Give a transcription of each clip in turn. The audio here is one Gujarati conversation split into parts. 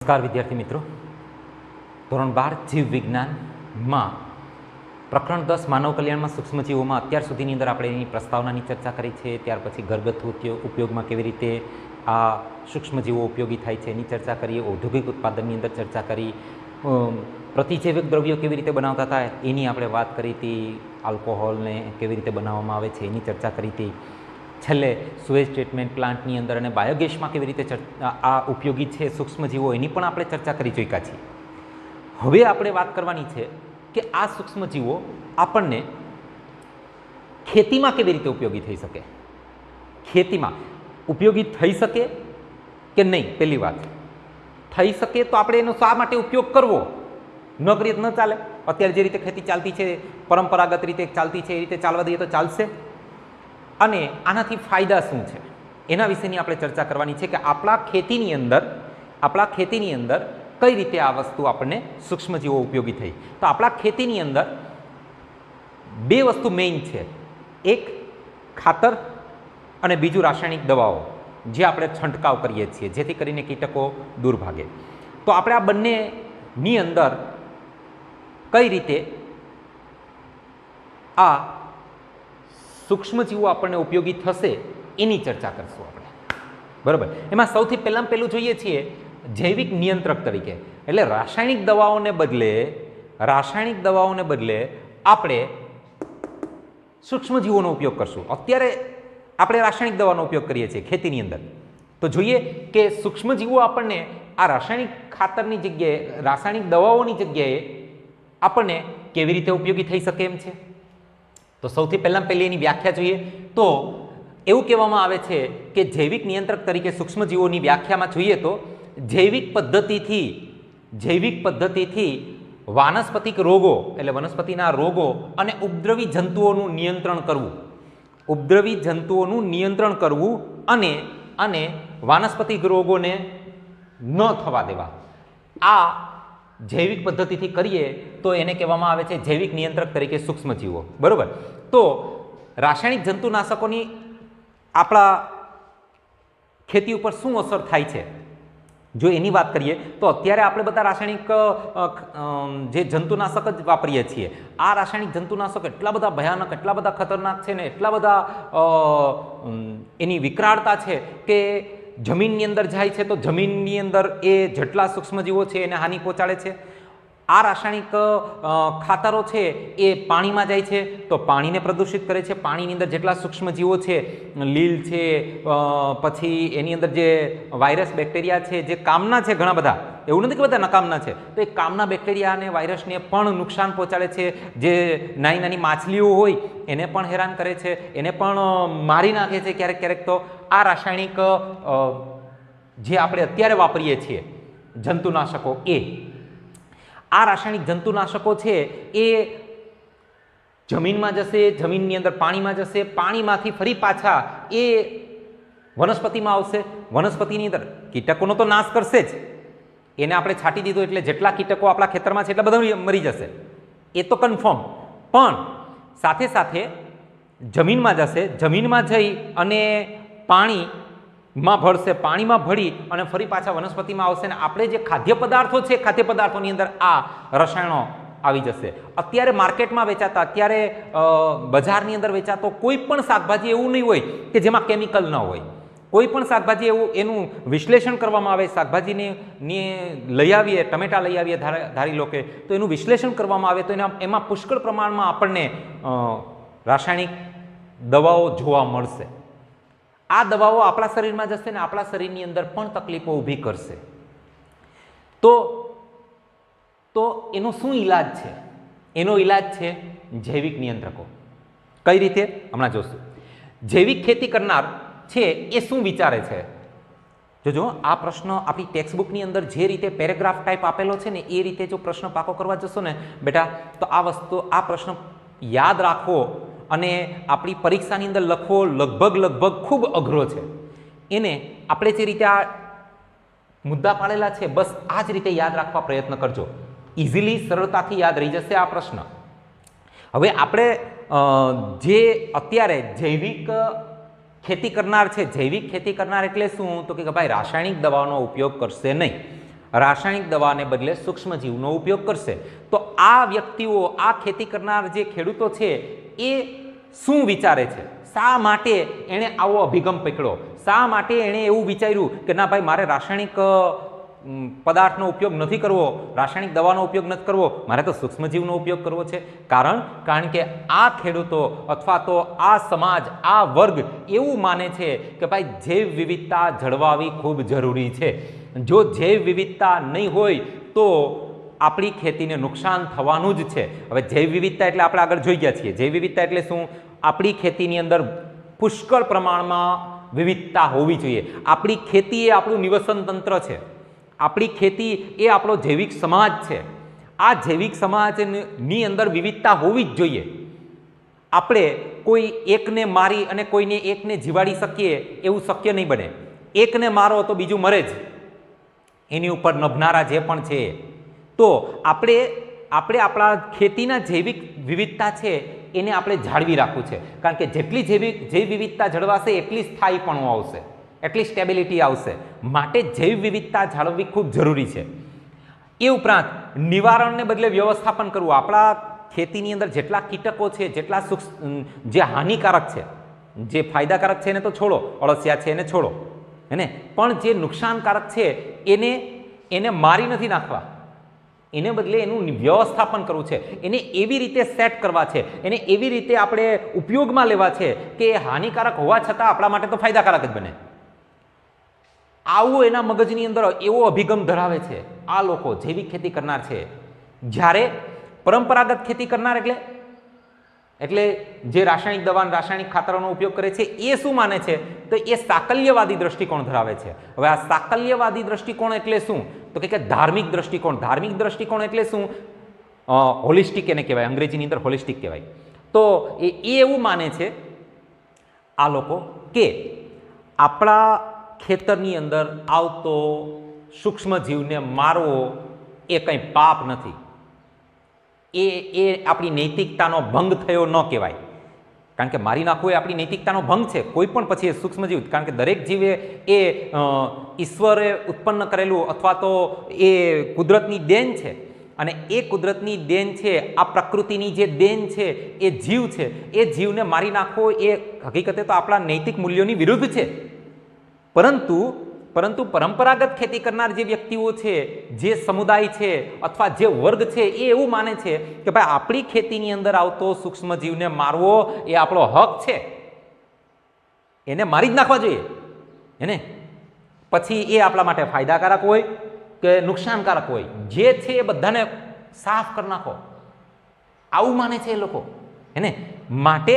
નમસ્કાર વિદ્યાર્થી મિત્રો, ધોરણ 12 જીવ વિજ્ઞાનમાં પ્રકરણ 10 માનવ કલ્યાણમાં સૂક્ષ્મજીવોમાં અત્યાર સુધીની અંદર આપણે એની પ્રસ્તાવનાની ચર્ચા કરી છે. ત્યાર પછી ઘરગથ્થુ ઉપયોગમાં કેવી રીતે આ સૂક્ષ્મજીવો ઉપયોગી થાય છે એની ચર્ચા કરી, ઔદ્યોગિક ઉત્પાદનની અંદર ચર્ચા કરી, પ્રતિજૈવિક દ્રવ્યો કેવી રીતે બનાવતા હતા એની આપણે વાત કરી હતી, આલ્કોહોલને કેવી રીતે બનાવવામાં આવે છે એની ચર્ચા કરી હતી. છેલ્લે સુએજ ટ્રીટમેન્ટ પ્લાન્ટની અંદર અને બાયોગેસમાં કેવી રીતે આ ઉપયોગી છે સૂક્ષ્મજીવો એની પણ આપણે ચર્ચા કરી ચૂક્યા છીએ. હવે આપણે વાત કરવાની છે કે આ સૂક્ષ્મજીવો આપણને ખેતીમાં કેવી રીતે ઉપયોગી થઈ શકે. ખેતીમાં ઉપયોગી થઈ શકે કે નહીં, પહેલી વાત. થઈ શકે તો આપણે એનો શા માટે ઉપયોગ કરવો, ન કરીએ તો ન ચાલે. અત્યારે જે રીતે ખેતી ચાલતી છે, પરંપરાગત રીતે ચાલતી છે, એ રીતે ચાલવા દઈએ તો ચાલશે. અને આનાથી ફાયદા શું છે એના વિશેની આપણે ચર્ચા કરવાની છે કે આપણા ખેતીની અંદર કઈ રીતે આ વસ્તુ આપણને સૂક્ષ્મજીવો ઉપયોગી થઈ. તો આપણા ખેતીની અંદર બે વસ્તુ મેઇન છે, એક ખાતર અને બીજું રાસાયણિક દવાઓ જે આપણે છંટકાવ કરીએ છીએ જેથી કરીને કીટકો દૂર ભાગે. તો આપણે આ બંનેની અંદર કઈ રીતે આ સૂક્ષ્મજીવો આપણને ઉપયોગી થશે એની ચર્ચા કરશું આપણે, બરાબર. એમાં સૌથી પહેલું જોઈએ છીએ જૈવિક નિયંત્રક તરીકે, એટલે રાસાયણિક દવાઓને બદલે આપણે સૂક્ષ્મજીવોનો ઉપયોગ કરશું. અત્યારે આપણે રાસાયણિક દવાનો ઉપયોગ કરીએ છીએ ખેતીની અંદર, તો જોઈએ કે સૂક્ષ્મજીવો આપણને આ રાસાયણિક ખાતરની જગ્યાએ, રાસાયણિક દવાઓની જગ્યાએ આપણને કેવી રીતે ઉપયોગી થઈ શકે એમ છે. તો સૌથી પહેલી એની વ્યાખ્યા જોઈએ તો એવું કહેવામાં આવે છે કે જૈવિક નિયંત્રક તરીકે સૂક્ષ્મજીવોની વ્યાખ્યામાં જોઈએ તો જૈવિક પદ્ધતિથી વાનસ્પતિક રોગો એટલે વનસ્પતિના રોગો અને ઉપદ્રવી જંતુઓનું નિયંત્રણ કરવું અને વાનસ્પતિક રોગોને ન થવા દેવા. આ જૈવિક પદ્ધતિથી કરીએ તો એને કહેવામાં આવે છે જૈવિક નિયંત્રક તરીકે સૂક્ષ્મજીવો, બરોબર. તો રાસાયણિક જંતુનાશકોની આપણા ખેતી ઉપર શું અસર થાય છે જો એની વાત કરીએ તો અત્યારે આપણે બધા રાસાયણિક જે જંતુનાશક જ વાપરીએ છીએ. આ રાસાયણિક જંતુનાશક એટલા બધા ભયાનક, એટલા બધા ખતરનાક છે ને એટલા બધા એની વિકરાળતા છે કે જમીનની અંદર જાય છે તો જમીનની અંદર એ જેટલા સૂક્ષ્મજીવો છે એને હાનિ પહોંચાડે છે. આ રાસાયણિક ખાતરો છે એ પાણીમાં જાય છે તો પાણીને પ્રદૂષિત કરે છે. પાણીની અંદર જેટલા સૂક્ષ્મજીવો છે, લીલ છે, પછી એની અંદર જે વાયરસ બેક્ટેરિયા છે જે કામના છે, ઘણા બધા, એવું નથી કે બધા નકામના છે, તો એ કામના બેક્ટેરિયા અને વાયરસને પણ નુકસાન પહોંચાડે છે. જે નાની નાની માછલીઓ હોય એને પણ હેરાન કરે છે, એને પણ મારી નાખે છે ક્યારેક. તો આ રાસાયણિક જે આપણે અત્યારે વાપરીએ છીએ જંતુનાશકો, આ રાસાયણિક જંતુનાશકો છે એ જમીનમાં જશે, જમીનની અંદર પાણીમાં જશે, પાણીમાંથી ફરી પાછા એ વનસ્પતિમાં આવશે. વનસ્પતિની અંદર કીટકોનો તો નાશ કરશે જ, એને આપણે છાંટી દીધો એટલે જેટલા કીટકો આપણા ખેતરમાં છે એટલા બધા મરી જશે, એ તો કન્ફર્મ. પણ સાથે સાથે જમીનમાં જશે, જમીનમાં જઈ અને પાણીમાં ભળશે, પાણીમાં ભળી અને ફરી પાછા વનસ્પતિમાં આવશે ને આપણે જે ખાદ્ય પદાર્થો છે, ખાદ્ય પદાર્થોની અંદર આ રસાયણો આવી જશે. અત્યારે માર્કેટમાં વેચાતા, અત્યારે બજારની અંદર વેચાતો કોઈ પણ શાકભાજી એવું નહીં હોય કે જેમાં કેમિકલ ન હોય. કોઈ પણ શાકભાજી એવું એનું વિશ્લેષણ કરવામાં આવે, શાકભાજીને લઈ આવીએ, ટમેટા લઈ આવીએ ધારી લો કે, તો એનું વિશ્લેષણ કરવામાં આવે તો એમાં પુષ્કળ પ્રમાણમાં આપણને રાસાયણિક દવાઓ જોવા મળશે. આ દવાઓ આપણા શરીરમાં જશે ને આપણા શરીરની અંદર પણ તકલીફો ઊભી કરશે. તો એનો શું ઈલાજ છે? એનો ઈલાજ છે જૈવિક નિયંત્રકો. કઈ રીતે? હમણાં જોશું. જૈવિક ખેતી કરનાર છે એ શું વિચારે છે? જોજો, આ પ્રશ્ન આપણી ટેક્સ્ટબુકની અંદર જે રીતે પેરેગ્રાફ ટાઈપ આપેલો છે ને એ રીતે જો પ્રશ્ન પાકો કરવા જશો ને બેટા તો આ પ્રશ્ન યાદ રાખવો અને આપણી પરીક્ષાની અંદર લખવો લગભગ ખૂબ અઘરો છે. એને આપણે જે રીતે આ મુદ્દા પાડેલા છે બસ આ જ રીતે યાદ રાખવા પ્રયત્ન કરજો. ઇઝીલી, સરળતાથી યાદ રહી જશે આ પ્રશ્ન. હવે આપણે જે અત્યારે જૈવિક ખેતી કરનાર છે, જૈવિક ખેતી કરનાર એટલે શું? તો કે ભાઈ રાસાયણિક દવાનો ઉપયોગ કરશે નહીં. રાસાયણિક દવાને બદલે સૂક્ષ્મજીવનો ઉપયોગ કરશે. તો આ વ્યક્તિઓ, આ ખેતી કરનાર જે ખેડૂતો છે એ શું વિચારે છે? શા માટે એણે આવો અભિગમ પકડ્યો? શા માટે એણે એવું વિચાર્યું કે ના ભાઈ, મારે રાસાયણિક પદાર્થનો ઉપયોગ નથી કરવો, રાસાયણિક દવાનો ઉપયોગ નથી કરવો, મારે તો સૂક્ષ્મજીવનો ઉપયોગ કરવો છે? કારણ કે આ ખેડૂતો અથવા તો આ સમાજ, આ વર્ગ એવું માને છે કે ભાઈ જૈવ વિવિધતા જળવાવી ખૂબ જરૂરી છે. જો જૈવ વિવિધતા નહીં હોય તો આપણી ખેતીને નુકસાન થવાનું જ છે. હવે જૈવ વિવિધતા એટલે આપણે આગળ જોઈ ગયા છીએ. જૈવ વિવિધતા એટલે શું? આપણી ખેતીની અંદર પુષ્કળ પ્રમાણમાં વિવિધતા હોવી જોઈએ. આપણી ખેતી એ આપણું નિવસન તંત્ર છે. આપણી ખેતી એ આપણો જૈવિક સમાજ છે. આ જૈવિક સમાજની અંદર વિવિધતા હોવી જ જોઈએ. આપણે કોઈ એકને મારી અને કોઈને એકને જીવાડી શકીએ એવું શક્ય નહીં બને. એકને મારો તો બીજું મરે જ, એની ઉપર નભનારા જે પણ છે. તો આપણે આપણા ખેતીના જૈવિક વિવિધતા છે એને આપણે જાળવી રાખવું છે. કારણ કે જેટલી જૈવ વિવિધતા જળવાશે એટલી સ્થાયીપણું આવશે, એટલી સ્ટેબિલિટી આવશે. માટે જૈવ વિવિધતા જાળવવી ખૂબ જરૂરી છે. એ ઉપરાંત નિવારણને બદલે વ્યવસ્થાપન કરવું. આપણા ખેતીની અંદર જેટલા કીટકો છે, જેટલા જે હાનિકારક છે, જે ફાયદાકારક છે એને તો છોડો, અળસિયા છે એને છોડો, હેને, પણ જે નુકસાનકારક છે એને મારી નથી નાખવા. એને બદલે એનું વ્યવસ્થાપન કરવું છે. એને એવી રીતે સેટ કરવા છે, એને એવી રીતે આપણે ઉપયોગમાં લેવા છે કે એ હાનિકારક હોવા છતાં આપણા માટે તો ફાયદાકારક જ બને. આવું એના મગજની અંદર એવો અભિગમ ધરાવે છે આ લોકો, જૈવિક ખેતી કરનાર છે. જ્યારે પરંપરાગત ખેતી કરનાર એટલે જે રાસાયણિક દવા, રાસાયણિક ખાતરોનો ઉપયોગ કરે છે એ શું માને છે? તો એ સાકલ્યવાદી દ્રષ્ટિકોણ ધરાવે છે. હવે આ સાકલ્યવાદી દ્રષ્ટિકોણ એટલે શું? તો કે ધાર્મિક દ્રષ્ટિકોણ. ધાર્મિક દ્રષ્ટિકોણ એટલે શું? હોલિસ્ટિક એને કહેવાય, અંગ્રેજીની અંદર હોલિસ્ટિક કહેવાય. તો એ એવું માને છે આ લોકો કે આપણા ખેતરની અંદર આવતો સૂક્ષ્મ જીવને મારવો એ કંઈ પાપ નથી. એ આપણી નૈતિકતાનો ભંગ થયો ન કહેવાય. કારણ કે મારી નાખવું એ આપણી નૈતિકતાનો ભંગ છે. કોઈ પણ પછી એ સૂક્ષ્મજીવ, કારણ કે દરેક જીવે એ ઈશ્વરે ઉત્પન્ન કરેલું અથવા તો એ કુદરતની દેન છે. અને એ કુદરતની દેન છે, આ પ્રકૃતિની જે દેન છે એ જીવ છે. એ જીવને મારી નાખવો એ હકીકતે તો આપણા નૈતિક મૂલ્યોની વિરુદ્ધ છે. પરંતુ પરંપરાગત ખેતી કરનાર જે વ્યક્તિઓ છે, જે સમુદાય છે અથવા જે વર્ગ છે, એ એવું માને છે કે ભાઈ આપણી ખેતીની અંદર આવતો સૂક્ષ્મજીવને મારવો એ આપણો હક છે, એને મારી જ નાખવા જોઈએ. એને પછી એ આપણા માટે ફાયદાકારક હોય કે નુકસાનકારક હોય, જે છે એ બધાને સાફ કરી નાખો, આવું માને છે એ લોકો. એને માટે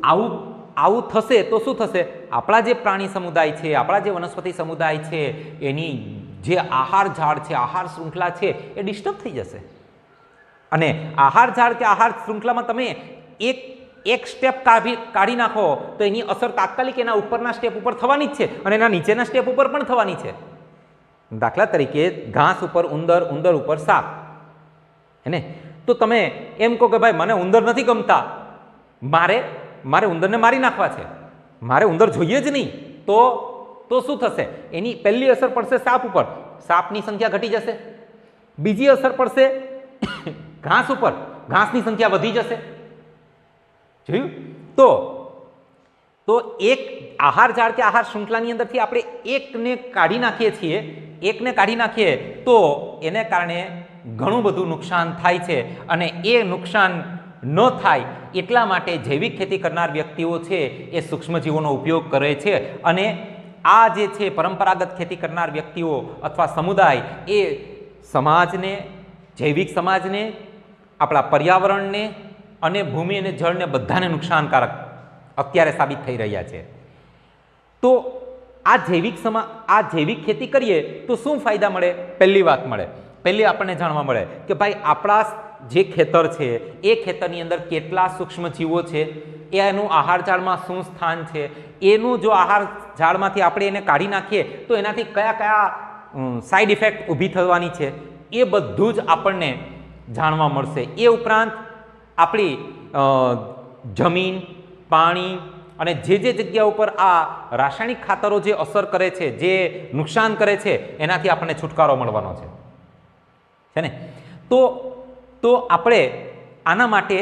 આવું થશે તો શું થશે? આપણા જે પ્રાણી સમુદાય છે, આપણા જે વનસ્પતિ સમુદાય છે, એની જે આહાર ઝાડ છે, આહાર શૃંખલા છે એ ડિસ્ટર્બ થઈ જશે. અને આહાર ઝાડ કે આહાર શૃંખલામાં તમે એક સ્ટેપ કાઢી નાખો તો એની અસર તાત્કાલિક એના ઉપરના સ્ટેપ ઉપર થવાની જ છે અને એના નીચેના સ્ટેપ ઉપર પણ થવાની છે. દાખલા તરીકે ઘાસ ઉપર ઉંદર, ઉંદર ઉપર સાપ, હેને. તો તમે એમ કહો કે ભાઈ મને ઉંદર નથી ગમતા, મારે ઉંદરને મારી નાખવા છે, મારે ઉંદર જોઈએ જ નહીં, તો શું થશે? એની પહેલી અસર પડશે સાપ ઉપર, સાપની સંખ્યા ઘટી જશે. બીજી અસર પડશે ઘાસ ઉપર, ઘાસની સંખ્યા વધી જશે. જોયું? તો એક આહાર ઝાડ કે આહાર શૃંખલાની અંદરથી આપણે એકને કાઢી નાખીએ તો એને કારણે ઘણું બધું નુકસાન થાય છે. અને એ નુકસાન ન થાય એટલા માટે જૈવિક ખેતી કરનાર વ્યક્તિઓ છે એ સૂક્ષ્મજીવોનો ઉપયોગ કરે છે. અને આ જે છે પરંપરાગત ખેતી કરનાર વ્યક્તિઓ અથવા સમુદાય એ સમાજને, જૈવિક સમાજને, આપણા પર્યાવરણને અને ભૂમિ અને જળને બધાને નુકસાનકારક અત્યારે સાબિત થઈ રહ્યા છે. તો આ જૈવિક ખેતી કરીએ તો શું ફાયદા મળે? પહેલી આપણને જાણવા મળે કે ભાઈ આપણા જે ખેતર છે એ ખેતરની અંદર કેટલા સૂક્ષ્મજીવો છે, એનું આહાર ઝાડમાં શું સ્થાન છે, એનું જો આહાર ઝાડમાંથી આપણે એને કાઢી નાખીએ તો એનાથી કયા સાઈડ ઇફેક્ટ ઊભી થવાની છે એ બધું જ આપણને જાણવા મળશે. એ ઉપરાંત આપણી જમીન, પાણી અને જે જગ્યા ઉપર આ રાસાયણિક ખાતરો જે અસર કરે છે, જે નુકસાન કરે છે, એનાથી આપણને છુટકારો મળવાનો છે ને. તો આપણે આના માટે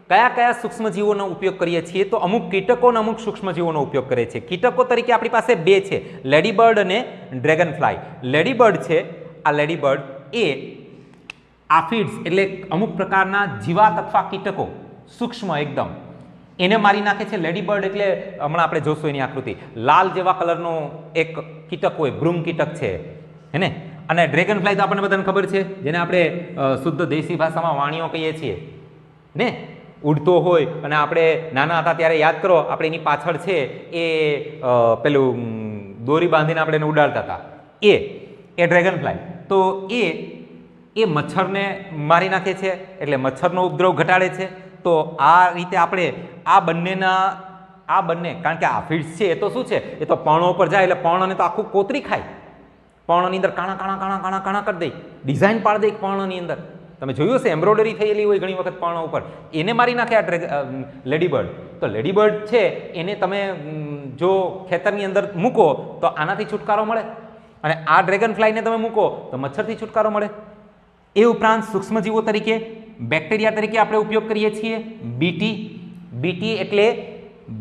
કયા કયા સૂક્ષ્મજીવોનો ઉપયોગ કરીએ છીએ? તો અમુક કીટકો અને અમુક સૂક્ષ્મજીવોનો ઉપયોગ કરીએ છીએ. કીટકો તરીકે આપણી પાસે બે છે, લેડીબર્ડ અને ડ્રેગનફ્લાય. લેડીબર્ડ છે, આ લેડીબર્ડ એ આફિડ્સ એટલે અમુક પ્રકારના જીવાત અથવા કીટકો સૂક્ષ્મ એકદમ એને મારી નાખે છે. લેડીબર્ડ એટલે હમણાં આપણે જોશું એની આકૃતિ, લાલ જેવા કલરનો એક કીટક હોય, બ્રૂમ કીટક છે હે ને. અને ડ્રેગનફ્લાય તો આપણને બધાને ખબર છે, જેને આપણે શુદ્ધ દેશી ભાષામાં વાણિયો કહીએ છીએ ને. ઉડતો હોય અને આપણે નાના હતા ત્યારે યાદ કરો, આપણે એની પાછળ છે એ પેલું દોરી બાંધીને આપણે એને ઉડાડતા હતા, એ ડ્રેગનફ્લાય. તો એ મચ્છરને મારી નાખે છે, એટલે મચ્છરનો ઉપદ્રવ ઘટાડે છે. તો આ રીતે આપણે આ બંને કારણ કે આફિડ્સ છે એ તો શું છે, એ તો પર્ણો ઉપર જાય એટલે પર્ણને તો આખું કોતરી ખાય, પર્ણની અંદર કાણા કાણા કાણા કાણા કાણા કરી દે, ડિઝાઇન પાડી દે પર્ણની અંદર. તમે જોયું હશે એમ્બ્રોઇડરી થયેલી હોય ઘણી વખત પર્ણ ઉપર, એને મારી નાખે આ લેડીબર્ડ. તો લેડીબર્ડ છે એને તમે જો ખેતરની અંદર મૂકો તો આનાથી છુટકારો મળે, અને આ ડ્રેગનફ્લાયને તમે મૂકો તો મચ્છરથી છુટકારો મળે. એ ઉપરાંત સૂક્ષ્મજીવો તરીકે બેક્ટેરિયા તરીકે આપણે ઉપયોગ કરીએ છીએ બીટી એટલે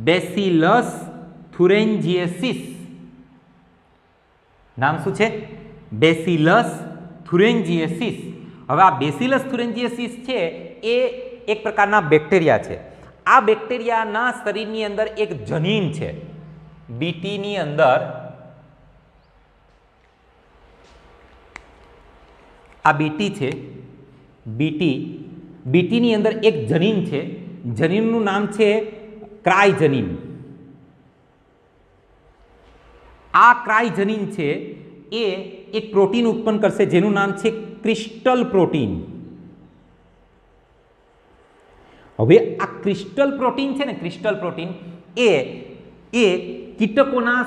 બેસિલસ થુરેન્જીએસિસ. નામ શું છે? બેસિલસ થુરેન્જીએસિસ. હવે આ બેસિલસ થુરેન્જીએસિસ છે એ એક પ્રકારના બેક્ટેરિયા છે. આ બેક્ટેરિયાના શરીરની અંદર એક જનીન છે. બીટીની અંદર આ બીટી છે, બીટીની અંદર એક જનીન છે. જનીનનું નામ છે ક્રાયજનીન. આ ક્રાયજનીન છે એ એક પ્રોટીન ઉત્પન્ન કરશે જેનું નામ છે ક્રિસ્ટલ પ્રોટીન. હવે આ ક્રિસ્ટલ પ્રોટીન છે ને, ક્રિસ્ટલ પ્રોટીન એ કીટકોના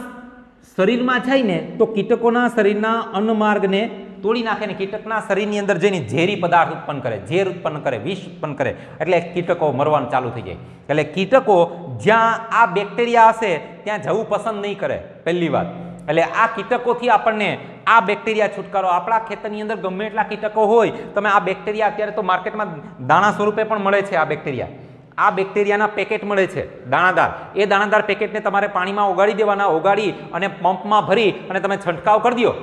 શરીરમાં જઈને તો કીટકોના શરીરના અન્નમાર્ગને તોડી નાખે ને કીટકના શરીરની અંદર જઈને ઝેરી પદાર્થ ઉત્પન્ન કરે, ઝેર ઉત્પન્ન કરે, વિષ ઉત્પન્ન કરે, એટલે કીટકો મરવાનું ચાલુ થઈ જાય. એટલે કીટકો જ્યાં આ બેક્ટેરિયા હશે ત્યાં જવું પસંદ નહીં કરે, પહેલી વાત. એટલે આ કીટકોથી આપણને આ બેક્ટેરિયા છુટકારો, આપણા ખેતરની અંદર ગમે એટલા કીટકો હોય, તમે આ બેક્ટેરિયા અત્યારે તો માર્કેટમાં દાણા સ્વરૂપે પણ મળે છે. આ બેક્ટેરિયાના પેકેટ મળે છે દાણાદાર. એ દાણાદાર પેકેટને તમારે પાણીમાં ઓગાળી દેવાના, ઓગાળી અને પંપમાં ભરી અને તમે છંટકાવ કરી દો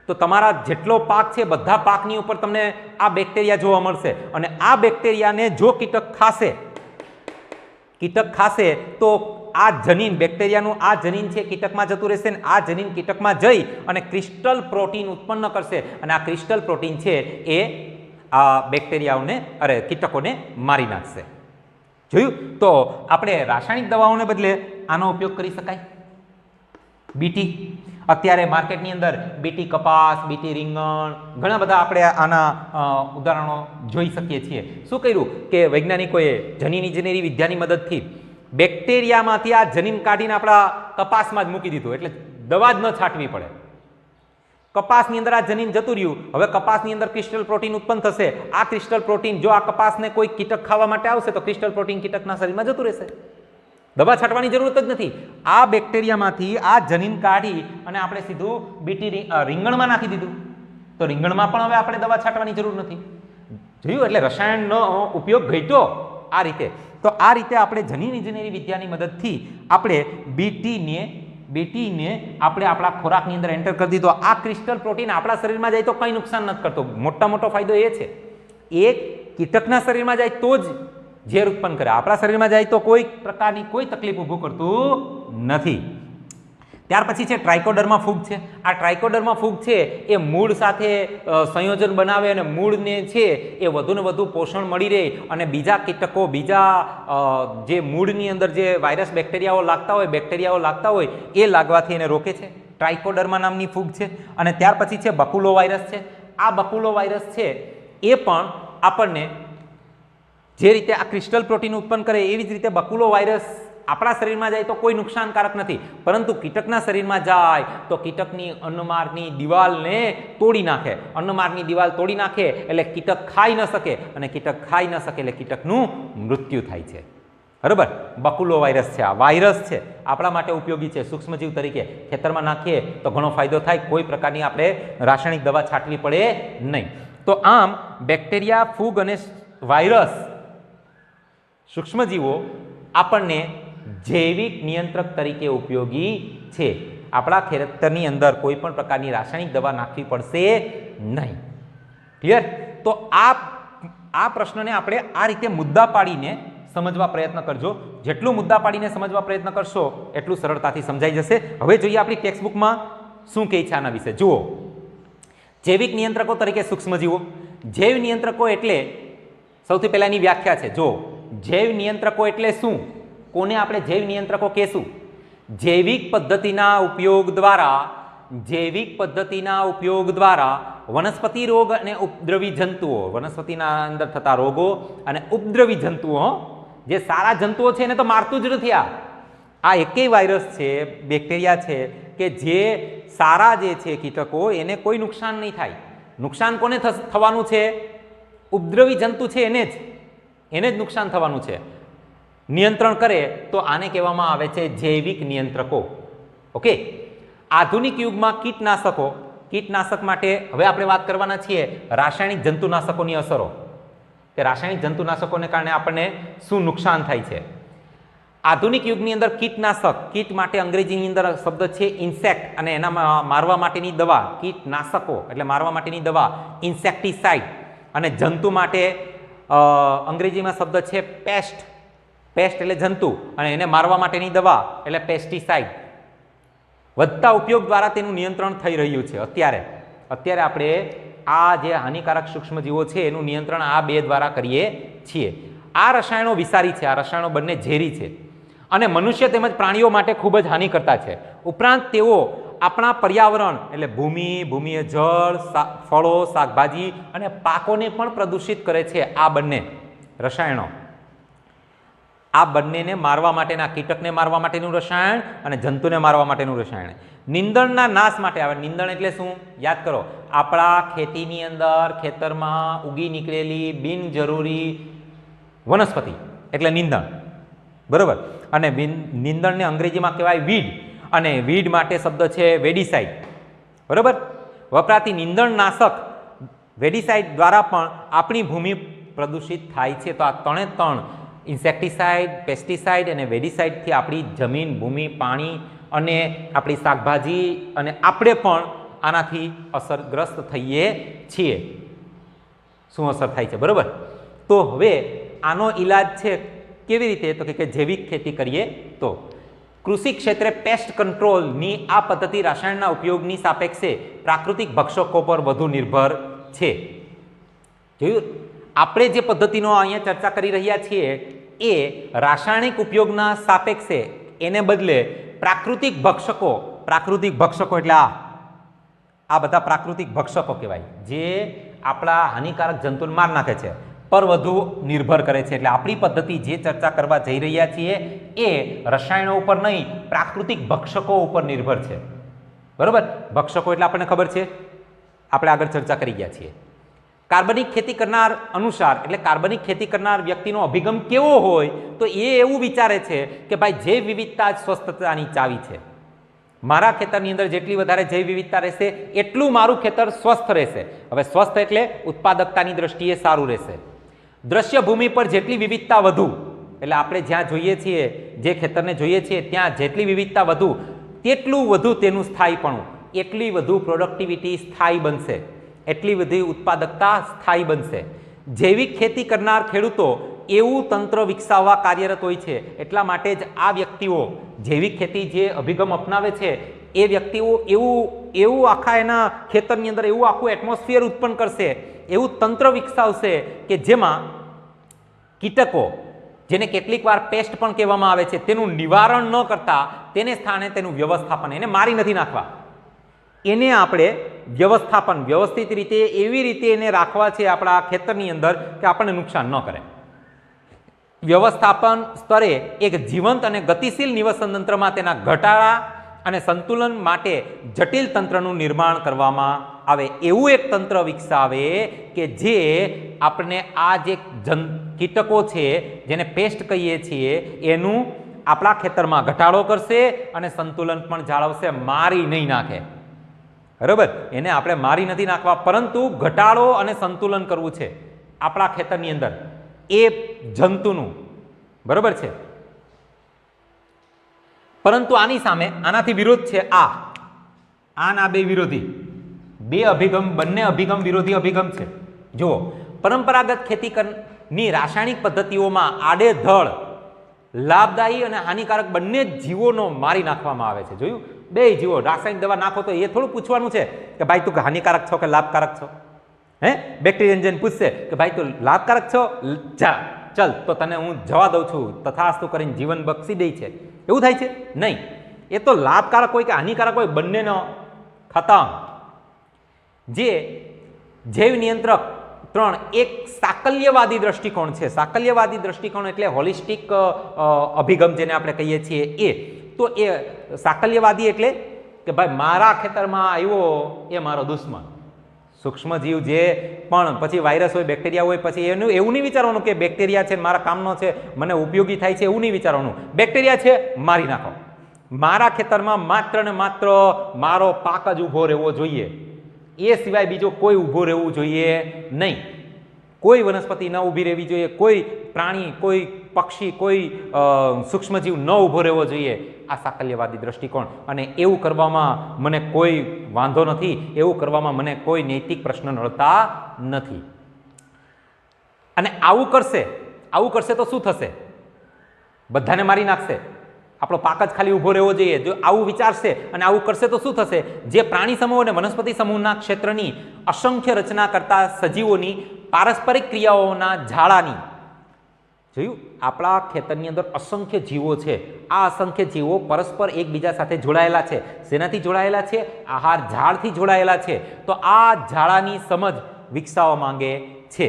તો તમારા જેટલો પાક છે બધા પાકની ઉપર તમને આ બેક્ટેરિયા જોવા મળશે. અને આ બેક્ટેરિયાને જો કીટક ખાશે તો આ જનીન બેક્ટેરિયાનું આ જનીન છે કીટકમાં જતું રહેશે, ને આ જનીન કીટકમાં જઈ અને ક્રિસ્ટલ પ્રોટીન ઉત્પન્ન કરશે, અને આ ક્રિસ્ટલ પ્રોટીન છે એ આ બેક્ટેરિયાઓને કીટકોને મારી નાખશે. જોયું? તો આપણે રાસાયણિક દવાઓને બદલે આનો ઉપયોગ કરી શકાય. બીટી અત્યારે માર્કેટની અંદર બીટી કપાસ, બીટી રીંગણ, ઘણા બધા આપણે આના ઉદાહરણો જોઈ શકીએ છીએ. શું કર્યું કે વૈજ્ઞાનિકોએ જનીન ઇજનેરી વિદ્યાની મદદથી બેક્ટેરિયામાંથી આ જનીન કાઢીને આપણા કપાસમાં જ મૂકી દીધું, એટલે દવા જ ન છાંટવી પડે. કપાસની અંદર આ જનીન જતું રહ્યું. હવે કપાસની અંદર ક્રિસ્ટલ પ્રોટીન ઉત્પન્ન થશે. આ ક્રિસ્ટલ પ્રોટીન જો આ કપાસને કોઈ કીટક ખાવા માટે આવશે તો ક્રિસ્ટલ પ્રોટીન કીટકના શરીરમાં જતું રહેશે. દવા છાંટવાની જરૂરત જ નથી. આ બેક્ટેરિયામાંથી આ જનીન કાઢી અને આપણે સીધું બીટી રીંગણમાં નાખી દીધું, તો રીંગણમાં પણ હવે આપણે દવા છાંટવાની જરૂર નથી. જોયું? એટલે રસાયણનો ઉપયોગ ઘટ્યો આ રીતે. તો આ રીતે આપણે જનીન ઇજનેરી વિદ્યાની મદદથી આપણે બીટીને આપણે આપણા ખોરાકની અંદર એન્ટર કરી દીધો. આ ક્રિસ્ટલ પ્રોટીન આપણા શરીરમાં જાય તો કંઈ નુકસાન નથી કરતો. મોટો ફાયદો એ છે, એ કીટકના શરીરમાં જાય તો જ ઝેર ઉત્પન્ન કરે, આપણા શરીરમાં જાય તો કોઈ પ્રકારની કોઈ તકલીફ ઊભું કરતું નથી. ત્યાર પછી છે ટ્રાઇકોડર્મા ફૂગ છે. આ ટ્રાઇકોડર્મા ફૂગ છે એ મૂળ સાથે સંયોજન બનાવે અને મૂળને છે એ વધુને વધુ પોષણ મળી રહે અને બીજા કીટકો, બીજા જે મૂળની અંદર જે વાયરસ બેક્ટેરિયાઓ લાગતા હોય એ લાગવાથી એને રોકે છે. ટ્રાઇકોડર્મા નામની ફૂગ છે. અને ત્યાર પછી છે બકુલો વાયરસ છે. આ બકુલો વાયરસ છે એ પણ આપણને જે રીતે આ ક્રિસ્ટલ પ્રોટીન ઉત્પન્ન કરે એવી જ રીતે બકુલો વાયરસ આપણા શરીરમાં જાય તો કોઈ નુકસાનકારક નથી, પરંતુ કીટકના શરીરમાં જાય તો કીટકની અન્નમાર્ગની દિવાલને તોડી નાખે. અન્નમાર્ગની દિવાલ તોડી નાખે એટલે કીટક ખાઈ ન શકે, અને કીટક ખાઈ ન શકે એટલે કીટકનું મૃત્યુ થાય છે. બરાબર, બકુલો વાયરસ છે, આ વાયરસ છે, આપણા માટે ઉપયોગી છે, સૂક્ષ્મજીવ તરીકે ખેતરમાં નાખીએ તો ઘણો ફાયદો થાય, કોઈ પ્રકારની આપણે રાસાયણિક દવા છાંટવી પડે નહીં. તો આમ બેક્ટેરિયા, ફૂગ અને વાયરસ સૂક્ષ્મજીવો આપણને જૈવિક નિયંત્રક તરીકે ઉપયોગી છે. આપણા ખેતરની અંદર કોઈ પણ પ્રકારની રાસાયણિક દવા નાખવી પડશે નહીં. ક્લિયર? તો આ પ્રશ્નને આપણે આ રીતે મુદ્દા પાડીને સમજવા પ્રયત્ન કરજો. જેટલું મુદ્દા પાડીને સમજવા પ્રયત્ન કરશો એટલું સરળતાથી સમજાઈ જશે. હવે જોઈએ આપણી ટેક્સ્ટબુકમાં શું કહે છે આના વિશે. જુઓ, જૈવિક નિયંત્રકો તરીકે સૂક્ષ્મજીવો. જૈવ નિયંત્રકો એટલે સૌથી પહેલાની વ્યાખ્યા છે. જો જૈવ નિયંત્રકો એટલે શું, કોને આપણે જૈવ નિયંત્રકો કહેશું? જૈવિક પદ્ધતિના ઉપયોગ દ્વારા વનસ્પતિ રોગ અને ઉપદ્રવી જંતુઓ, વનસ્પતિના અંદર થતા રોગો અને ઉપદ્રવી જંતુઓ, જે સારા જંતુઓ છે એને તો મારતું જ નથી. આ એકેય વાયરસ છે, બેક્ટેરિયા છે કે જે સારા જે છે કીટકો એને કોઈ નુકસાન નહીં થાય. નુકસાન કોને થવાનું છે? ઉપદ્રવી જંતુ છે એને જ નુકસાન થવાનું છે. નિયંત્રણ કરે તો આને કહેવામાં આવે છે જૈવિક નિયંત્રકો. ઓકે, આધુનિક યુગમાં કીટનાશક માટે હવે આપણે વાત કરવાના છીએ રાસાયણિક જંતુનાશકોની અસરો, કે રાસાયણિક જંતુનાશકોને કારણે આપણને શું નુકસાન થાય છે. આધુનિક યુગની અંદર કીટનાશક, કીટ માટે અંગ્રેજીની અંદર શબ્દ છે ઇન્સેક્ટ, અને એના મારવા માટેની દવા, કીટનાશકો એટલે મારવા માટેની દવા ઇન્સેક્ટિસાઇડ, અને જંતુ માટે અંગ્રેજીમાં શબ્દ છે પેસ્ટ એટલે જંતુ, અને એને મારવા માટેની દવા એટલે પેસ્ટિસાઇડ. વધતા ઉપયોગ દ્વારા તેનું નિયંત્રણ થઈ રહ્યું છે. અત્યારે આપણે આ જે હાનિકારક સૂક્ષ્મજીવો છે એનું નિયંત્રણ આ બે દ્વારા કરીએ છીએ. આ રસાયણો વિષારી છે, આ રસાયણો બંને ઝેરી છે અને મનુષ્ય તેમજ પ્રાણીઓ માટે ખૂબ જ હાનિ કરતા છે. ઉપરાંત તેઓ આપણા પર્યાવરણ એટલે ભૂમિએ જળ, ફળો, શાકભાજી અને પાકોને પણ પ્રદૂષિત કરે છે. આ બંને રસાયણો, આ બંનેને મારવા માટેના, કીટકને મારવા માટેનું રસાયણ અને જંતુને મારવા માટેનું રસાયણ. નિંદણના નાશ માટે આવે. નિંદણ એટલે શું? યાદ કરો, આપણા ખેતીની અંદર ખેતરમાં ઉગી નીકળેલી બિનજરૂરી વનસ્પતિ એટલે નિંદણ, બરોબર. અને નિંદણને અંગ્રેજીમાં કહેવાય વીડ, અને વીડ માટે શબ્દ છે વેડીસાઇડ, બરોબર. વપરાતી નિંદણનાશક વેડીસાઇડ દ્વારા પણ આપણી ભૂમિ પ્રદૂષિત થાય છે. તો આ ત્રણ ઇન્સેક્ટિસાઇડ, પેસ્ટિસાઇડ અને વેડીસાઇડથી આપણી જમીન, ભૂમિ, પાણી અને આપણી શાકભાજી અને આપણે પણ આનાથી અસરગ્રસ્ત થઈએ છીએ. શું અસર થાય છે? બરોબર. તો હવે આનો ઈલાજ છે કેવી રીતે? તો કે જૈવિક ખેતી કરીએ તો. કૃષિ ક્ષેત્રે પેસ્ટ કંટ્રોલની આ પદ્ધતિ રાસાયણના ઉપયોગની સાપેક્ષે પ્રાકૃતિક ભક્ષકો પર વધુ નિર્ભર છે. જોયું? આપણે જે પદ્ધતિનો અહીંયા ચર્ચા કરી રહ્યા છીએ એ રાસાયણિક ઉપયોગના સાપેક્ષે, એને બદલે પ્રાકૃતિક ભક્ષકો એટલે આ બધા પ્રાકૃતિક ભક્ષકો કહેવાય, જે આપણા હાનિકારક જંતુને માર નાખે છે, પર વધુ નિર્ભર કરે છે. એટલે આપણી પદ્ધતિ જે ચર્ચા કરવા જઈ રહ્યા છીએ એ રસાયણો ઉપર નહીં, પ્રાકૃતિક ભક્ષકો ઉપર નિર્ભર છે. બરોબર. ભક્ષકો એટલે આપણને ખબર છે, આપણે આગળ ચર્ચા કરી ગયા છીએ. કાર્બનિક ખેતી કરનાર અનુસાર, એટલે કાર્બનિક ખેતી કરનાર વ્યક્તિનો અભિગમ કેવો હોય? તો એ એવું વિચારે છે કે ભાઈ જૈવ વિવિધતા જ સ્વસ્થતાની ચાવી છે. મારા ખેતરની અંદર જેટલી વધારે જૈવ વિવિધતા રહેશે એટલું મારું ખેતર સ્વસ્થ રહેશે. હવે સ્વસ્થ એટલે ઉત્પાદકતાની દ્રષ્ટિએ સારું રહેશે. દ્રશ્ય ભૂમિ પર જેટલી વિવિધતા વધુ, એટલે આપણે જ્યાં જોઈએ છીએ, જે ખેતરને જોઈએ છીએ ત્યાં જેટલી વિવિધતા વધુ, તેટલું વધુ તેનું સ્થાયીપણું, એટલી વધુ પ્રોડક્ટિવિટી સ્થાયી બનશે, એટલી બધી ઉત્પાદકતા સ્થાયી બનશે. જૈવિક ખેતી કરનાર ખેડૂતો એવું તંત્ર વિકસાવવા કાર્યરત હોય છે. એટલા માટે જ આ વ્યક્તિઓ જૈવિક ખેતી જે અભિગમ અપનાવે છે એ વ્યક્તિઓ એવું આખા એના ખેતરની અંદર એવું આખું એટમોસ્ફિયર ઉત્પન્ન કરશે, એવું તંત્ર વિકસાવશે કે જેમાં કીટકો, જેને કેટલીક વાર પેસ્ટ પણ કહેવામાં આવે છે, તેનું નિવારણ ન કરતા તેને સ્થાને તેનું વ્યવસ્થાપન, એને મારી નથી નાખવા, એને આપણે વ્યવસ્થાપન, વ્યવસ્થિત રીતે એવી રીતે એને રાખવા છે આપણા ખેતરની અંદર કે આપણને નુકસાન ન કરે. વ્યવસ્થાપન સ્તરે એક જીવંત અને ગતિશીલ નિવસન તંત્રમાં તેના ઘટાડા અને સંતુલન માટે જટિલ તંત્રનું નિર્માણ કરવામાં આવે એવું એક તંત્ર વિકસાવે કે જે આપણે આ જે કીટકો છે જેને પેસ્ટ કહીએ છીએ એનું આપણા ખેતરમાં ઘટાડો કરશે અને સંતુલન પણ જાળવશે, મારી નહીં નાખે. બરાબર, એને આપણે મારી નથી નાખવા, પરંતુ ઘટાડો અને સંતુલન કરવું છે આપણા ખેતરની અંદર એ જંતુનું. બરાબર છે. પરંતુ આની સામે આનાથી વિરોધ છે આના બે વિરોધી, બે અભિગમ, બંને અભિગમ વિરોધી અભિગમ છે. જુઓ, પરંપરાગત ખેતીની રાસાયણિક પદ્ધતિઓમાં આડેધડ લાભદાયી અને હાનિકારક બંને જીવોનો મારી નાખવામાં આવે છે. જોયું, બે જીવો. રાસાયણિક દવા નાખો તો એ થોડું પૂછવાનું છે કે ભાઈ તું હાનિકારક છો કે લાભકારક છો. બેક્ટેરિયન જઈને પૂછશે કે ભાઈ તું લાભકારક છો, જા ચલ તો તને હું જવા દઉં છું, તથાસ્તુ કરીને જીવન બક્ષી દે છે. એવું થાય છે? નહીં. એ તો લાભકારક હોય કે હાનિકારક હોય, બંનેનો ખતમ. જે જૈવ નિયંત્રક 3 એક સાકલ્યવાદી દ્રષ્ટિકોણ છે. સાકલ્યવાદી દ્રષ્ટિકોણ એટલે હોલિસ્ટિક અભિગમ જેને આપણે કહીએ છીએ એ. તો એ સાકલ્યવાદી એટલે કે ભાઈ મારા ખેતરમાં આવ્યો એ મારો દુશ્મન. સૂક્ષ્મજીવ જે પણ પછી વાયરસ હોય, બેક્ટેરિયા હોય, પછી એનું એવું નહીં વિચારવાનું કે બેક્ટેરિયા છે મારા કામનો છે, મને ઉપયોગી થાય છે, એવું નહીં વિચારવાનું. બેક્ટેરિયા છે, મારી નાખો. મારા ખેતરમાં માત્ર ને માત્ર મારો પાક જ ઊભો રહેવો જોઈએ, એ સિવાય બીજો કોઈ ઊભો રહેવું જોઈએ નહીં. કોઈ વનસ્પતિ ન ઊભી રહેવી જોઈએ, કોઈ પ્રાણી, કોઈ પક્ષી, કોઈ સૂક્ષ્મજીવ ન ઊભો રહેવો જોઈએ. આ સાકલ્યવાદી દ્રષ્ટિકોણ. અને એવું કરવામાં મને કોઈ વાંધો નથી, એવું કરવામાં મને કોઈ નૈતિક પ્રશ્ન નડતા નથી. અને આવું કરશે તો શું થશે? બધાને મારી નાખશે. આપણો પાક જ ખાલી ઊભો રહેવો જોઈએ. જો આવું વિચારશે અને આવું કરશે તો શું થશે? જે પ્રાણી સમૂહ અને વનસ્પતિ સમૂહના ક્ષેત્રની અસંખ્ય રચના કરતા સજીવોની પારસ્પરિક ક્રિયાઓના ઝાડાની, જોયું, આપણા ખેતરની અંદર અસંખ્ય જીવો છે. આ અસંખ્ય જીવો પરસ્પર એકબીજા સાથે જોડાયેલા છે. શેનાથી જોડાયેલા છે? આહાર ઝાડથી જોડાયેલા છે. તો આ ઝાડાની સમજ વિકસાવવા માંગે છે.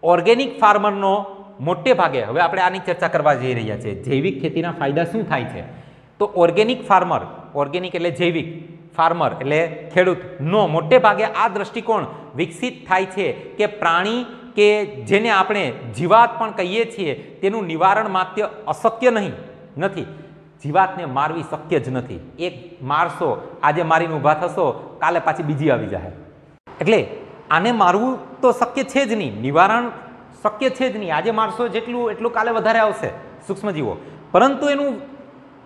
ઓર્ગેનિક ફાર્મરનો મોટે ભાગે, હવે આપણે આની ચર્ચા કરવા જઈ રહ્યા છીએ, જૈવિક ખેતીના ફાયદા શું થાય છે. તો ઓર્ગેનિક ફાર્મર, ઓર્ગેનિક એટલે જૈવિક, ફાર્મર એટલે ખેડૂતનો મોટે ભાગે આ દ્રષ્ટિકોણ વિકસિત થાય છે કે પ્રાણી કે જેને આપણે જીવાત પણ કહીએ છીએ તેનું નિવારણ માત્ર અશક્ય નથી. જીવાતને મારવી શક્ય જ નથી. એક મારશો, આજે મારીને ઊભા થશો, કાલે પાછી બીજી આવી જાય. એટલે આને મારવું તો શક્ય છે જ નહીં, નિવારણ શક્ય છે જ નહીં. આજે મારશો એટલું કાલે વધારે આવશે સૂક્ષ્મજીવો. પરંતુ એનું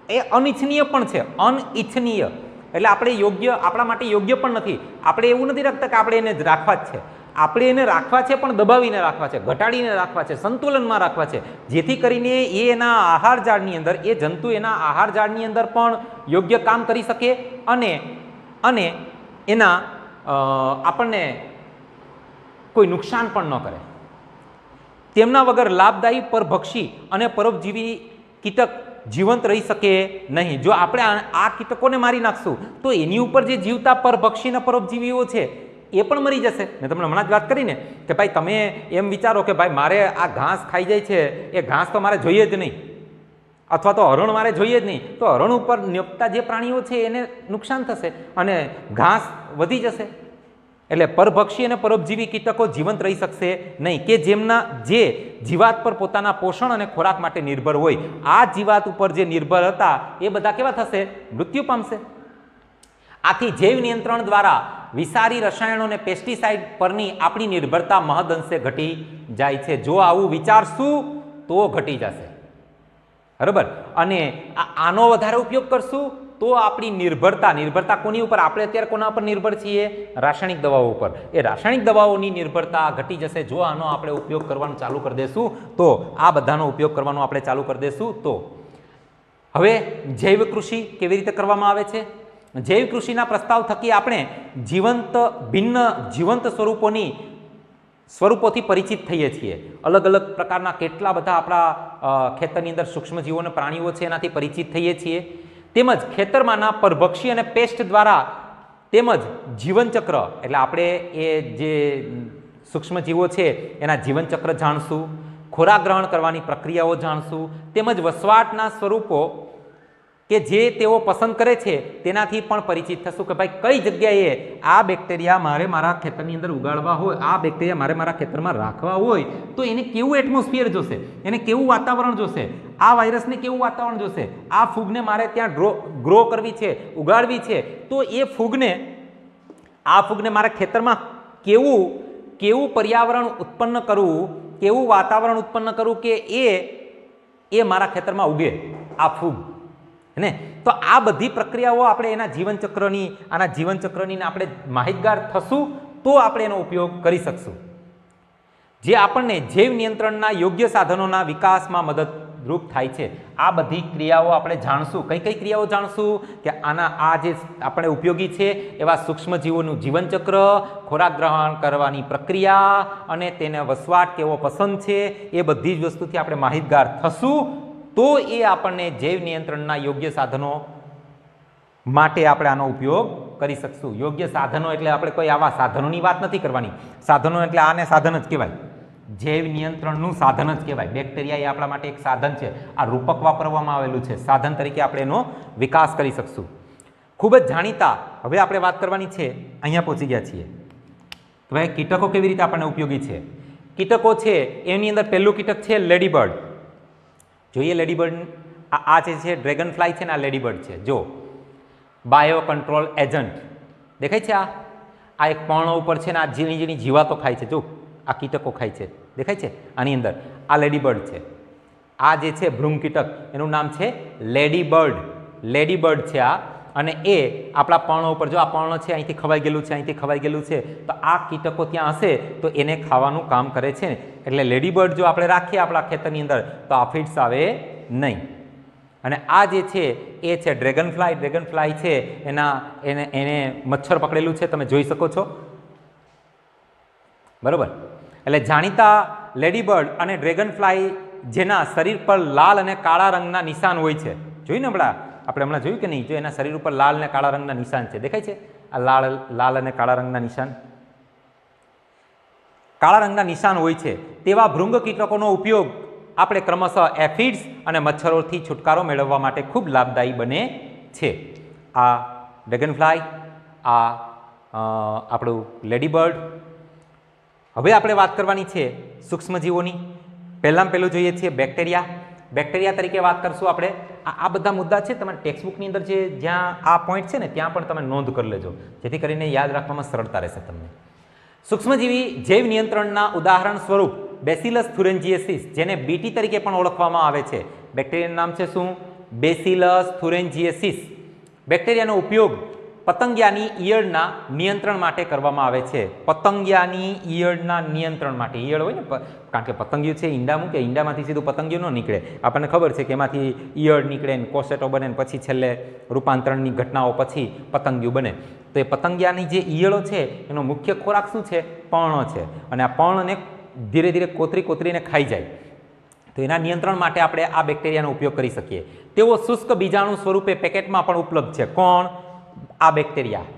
એ અનિચ્છનીય પણ છે, અનિચ્છનીય. એટલે આપણે આપણા માટે યોગ્ય પણ નથી. આપણે એવું નથી રાખતા કે આપણે એને જ રાખવા જ છે. આપણે એને રાખવા છે, પણ દબાવીને રાખવા છે, ઘટાડીને રાખવા છે, સંતુલનમાં રાખવા છે, જેથી કરીને એ એના આહાર જાળની અંદર, એ જંતુ એના આહાર જાળની અંદર પણ યોગ્ય કામ કરી શકે અને એના આપણને કોઈ નુકસાન પણ ન કરે. તેમના વગર લાભદાયી પરભક્ષી અને પરોપજીવી કીટક જીવંત રહી શકે નહીં. જો આપણે આ કીટકોને મારી નાખશું તો એની ઉપર જે જીવતા પરભક્ષી અને પરોપજીવીઓ છે એ પણ મરી જશે. મેં તમને હમણાં જ વાત કરીને કે ભાઈ તમે એમ વિચારો કે ભાઈ મારે આ ઘાસ ખાઈ જાય છે, એ ઘાસ તો મારે જોઈએ જ નહીં, અથવા તો હરણ મારે જોઈએ જ નહીં, તો હરણ ઉપર નિપતા જે પ્રાણીઓ છે એને નુકસાન થશે અને ઘાસ વધી જશે. એટલે પરભક્ષી અને પરોપજીવી કીટકો જીવંત રહી શકશે નહીં, કે જે જીવાત પર પોતાના પોષણ અને ખોરાક માટે નિર્ભર હોય. આ જીવાત ઉપર જે નિર્ભર હતા એ બધા કેવા થશે? મૃત્યુ પામશે. આથી જૈવ નિયંત્રણ દ્વારા વિષારી રસાયણો અને પેસ્ટિસાઇડ પરની આપણી નિર્ભરતા મહદઅંશે ઘટી જાય છે. જો આવું વિચારશું તો ઘટી જશે. બરાબર. અને આનો વધારે ઉપયોગ કરશું તો આપણી નિર્ભરતા કોની ઉપર? આપણે અત્યારે કોના ઉપર નિર્ભર છીએ? રાસાયણિક દવાઓ ઉપર. એ રાસાયણિક દવાઓની નિર્ભરતા ઘટી જશે જો આનો આપણે ઉપયોગ કરવાનું ચાલુ કરી દેશું તો. આ બધાનો ઉપયોગ કરવાનું આપણે ચાલુ કરી દેશું તો. હવે જૈવ કૃષિ કેવી રીતે કરવામાં આવે છે? જૈવ કૃષિના પ્રસ્તાવ થકી આપણે ભિન્ન જીવંત સ્વરૂપોથી પરિચિત થઈએ છીએ. અલગ અલગ પ્રકારના કેટલા બધા આપણા ખેતરની અંદર સૂક્ષ્મજીવો અને પ્રાણીઓ છે એનાથી પરિચિત થઈએ છીએ. તેમજ ખેતરમાંના પરભક્ષી અને પેસ્ટ દ્વારા તેમજ જીવનચક્ર, એટલે આપણે એ જે સૂક્ષ્મજીવો છે એના જીવનચક્ર જાણશું, ખોરાક ગ્રહણ કરવાની પ્રક્રિયાઓ જાણશું, તેમજ વસવાટના સ્વરૂપો કે જે તેઓ પસંદ કરે છે તેનાથી પણ પરિચિત થશું કે ભાઈ કઈ જગ્યાએ આ બેક્ટેરિયા મારે મારા ખેતરની અંદર ઉગાડવા હોય, આ બેક્ટેરિયા મારે મારા ખેતરમાં રાખવા હોય તો એને કેવું એટમોસ્ફિયર જોશે, એને કેવું વાતાવરણ જોશે, આ વાયરસને કેવું વાતાવરણ જોશે, આ ફૂગને મારે ત્યાં ગ્રો કરવી છે, ઉગાડવી છે, તો એ આ ફૂગને મારા ખેતરમાં કેવું પર્યાવરણ ઉત્પન્ન કરવું, કેવું વાતાવરણ ઉત્પન્ન કરવું કે એ મારા ખેતરમાં ઉગે આ ફૂગ ને. તો આ બધી પ્રક્રિયાઓ આપણે એના જીવનચક્રની આપણે માહિતગાર થશું તો આપણે એનો ઉપયોગ કરી શકશું, જે આપણને જૈવ નિયંત્રણના યોગ્ય સાધનોના વિકાસમાં મદદરૂપ થાય છે. આ બધી ક્રિયાઓ આપણે જાણશું. કઈ ક્રિયાઓ જાણશું કે આ જે આપણે ઉપયોગી છે એવા સૂક્ષ્મજીવોનું જીવનચક્ર, ખોરાક ગ્રહણ કરવાની પ્રક્રિયા અને તેને વસવાટ કેવો પસંદ છે, એ બધી જ વસ્તુથી આપણે માહિતગાર થશું તો એ આપણને જૈવ નિયંત્રણના યોગ્ય સાધનો માટે આપણે આનો ઉપયોગ કરી શકશું. યોગ્ય સાધનો એટલે આપણે કોઈ આવા સાધનોની વાત નથી કરવાની. સાધનો એટલે આને સાધન જ કહેવાય, જૈવ નિયંત્રણનું સાધન જ કહેવાય. બેક્ટેરિયા એ આપણા માટે એક સાધન છે. આ રૂપક વાપરવામાં આવેલું છે, સાધન તરીકે આપણે એનો વિકાસ કરી શકશું. ખૂબ જ જાણીતા હવે આપણે વાત કરવાની છે, અહીંયા પહોંચી ગયા છીએ. હવે કીટકો કેવી રીતે આપણને ઉપયોગી છે? કીટકો છે એની અંદર પહેલું કીટક છે લેડીબર્ડ. જોઈએ લેડીબર્ડ, આ જે છે ડ્રેગન ફ્લાય છે ને આ લેડીબર્ડ છે. જો બાયો કંટ્રોલ એજન્ટ દેખાય છે, આ એક પર્ણો ઉપર છે ને આ ઝીણી જીવાતો ખાય છે. જો આ કીટકો ખાય છે, દેખાય છે આની અંદર. આ લેડીબર્ડ છે. આ જે છે ભૃંગ કીટક એનું નામ છે લેડીબર્ડ છે આ. અને એ આપણા પર્ણો ઉપર, જો આ પર્ણ છે અહીંથી ખવાઈ ગયેલું છે, અહીંથી ખવાઈ ગયેલું છે, તો આ કીટકો ત્યાં હશે તો એને ખાવાનું કામ કરે છે. એટલે લેડીબર્ડ જો આપણે રાખીએ આપણા ખેતરની અંદર તો આફિડ્સ આવે નહીં. અને આ જે છે એ છે ડ્રેગન ફ્લાય છે, એને મચ્છર પકડેલું છે, તમે જોઈ શકો છો, બરોબર. એટલે જાણીતા લેડીબર્ડ અને ડ્રેગન ફ્લાય જેના શરીર પર લાલ અને કાળા રંગના નિશાન હોય છે. જોયું ને આપણે હમણાં જોયું કે નહીં? જો એના શરીર ઉપર લાલ અને કાળા રંગના નિશાન છે, દેખાય છે આ લાલ અને કાળા રંગના નિશાન, કાળા રંગના નિશાન હોય છે તેવા ભૃંગ કીટકોનો ઉપયોગ આપણે ક્રમશઃ એફિડ્સ અને મચ્છરોથી છુટકારો મેળવવા માટે ખૂબ લાભદાયી બને છે. આ ડ્રેગન ફ્લાય, આ આપણું લેડીબર્ડ. હવે આપણે વાત કરવાની છે સૂક્ષ્મજીવોની. પહેલું જોઈએ છીએ બેક્ટેરિયા તરીકે વાત કરશું આપણે. આ બધા મુદ્દા છે તમારે ટેક્સ્ટબુકની અંદર જ્યાં આ પોઈન્ટ છે ને ત્યાં પણ તમે નોંધ કરી લેજો, જેથી કરીને યાદ રાખવામાં સરળતા રહેશે તમને. સૂક્ષ્મજીવી જૈવ નિયંત્રણના ઉદાહરણ સ્વરૂપ બેસિલસ થુરેન્જીએસિસ, જેને બીટી તરીકે પણ ઓળખવામાં આવે છે. બેક્ટેરિયાનું નામ છે શું? બેસિલસ થુરેન્જીએસિસ. બેક્ટેરિયાનો ઉપયોગ પતંગિયાની ઈયળના નિયંત્રણ માટે કરવામાં આવે છે. પતંગિયાની ઈયળના નિયંત્રણ માટે. ઈયળ હોય ને, કારણ કે પતંગિયું છે ઈંડા મૂકે, ઈંડામાંથી સીધું પતંગિયું ન નીકળે. આપણને ખબર છે કે એમાંથી ઈયળ નીકળે ને કોસેટો બને ને પછી છેલ્લે રૂપાંતરણની ઘટનાઓ પછી પતંગિયું બને. તો એ પતંગિયાની જે ઈયળો છે એનો મુખ્ય ખોરાક શું છે? પર્ણ છે. અને આ પર્ણને ધીરે ધીરે કોતરીને ખાઈ જાય. તો એના નિયંત્રણ માટે આપણે આ બેક્ટેરિયાનો ઉપયોગ કરી શકીએ. તેઓ શુષ્ક બીજાણુ સ્વરૂપે પેકેટમાં પણ ઉપલબ્ધ છે. કોણ? આ બેક્ટેરિયા.